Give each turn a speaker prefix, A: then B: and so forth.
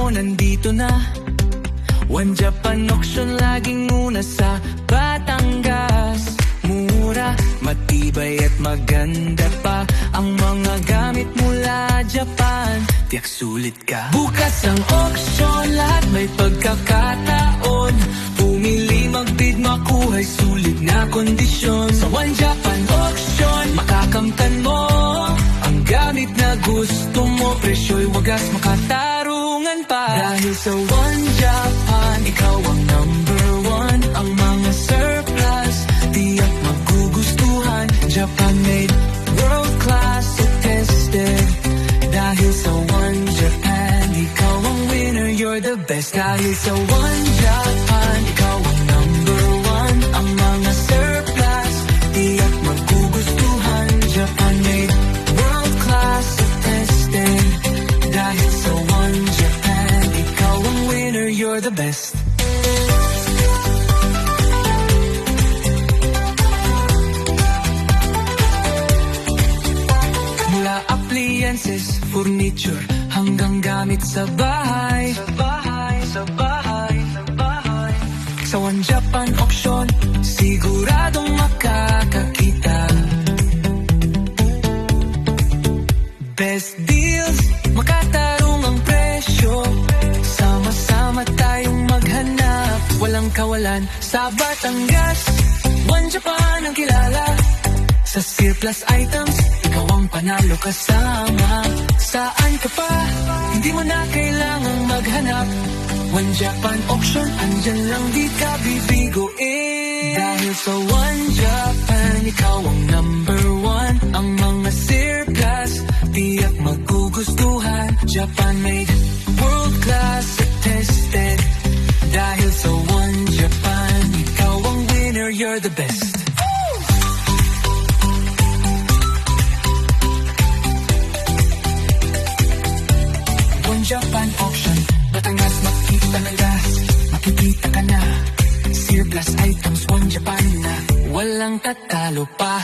A: mo nandito na. One Japan Auction, laging una sa Batangas. Mura, matibay at maganda pa ang mga gamit mula Japan. Tiyak sulit ka. Bukas ang auction, lahat may pagkakataon. Pumili, magbid, makuhay sulit na kondisyon. Sa One Japan Auction, makakamtan mo ang gamit na gusto mo. Presyo'y wagas, makatarungan pa. Dahil sa One Japan, ikaw ang number one. Ang mga surplus, tiyak magugustuhan. Japan made, world class, so tested. Dahil sa One Japan, ikaw ang winner, you're the best. Dahil sa One Japan, ikaw ang number one. Ang mga surplus, tiyak magugustuhan. Japan made, world class, so tested. Dahil sa One Japan, ikaw ang winner, you're the best. Mula appliances, furniture, hanggang gamit sa bahay. Sa One Japan Auction, siguradong makakakita. Best deals, makatarong ang presyo. Sama-sama tayong maghanap, walang kawalan. Sa Batangas, One Japan ang kilala. Sa surplus items, ikaw ang panalo kasama. Saan ka pa? Hindi mo na kailangang maghanap. One Japan Auction, andyan lang, di ka bibiguin. Dahil sa One Japan, ikaw ang number one. Ang mga surplus, tiyak magugustuhan. Japan made, world class, tested. Dahil sa One Japan, ikaw ang winner, you're the best. One Japan Auction, Batangas, makikita ng gas, makikita ka na. Surplus items, One Japan na, walang tatalo pa.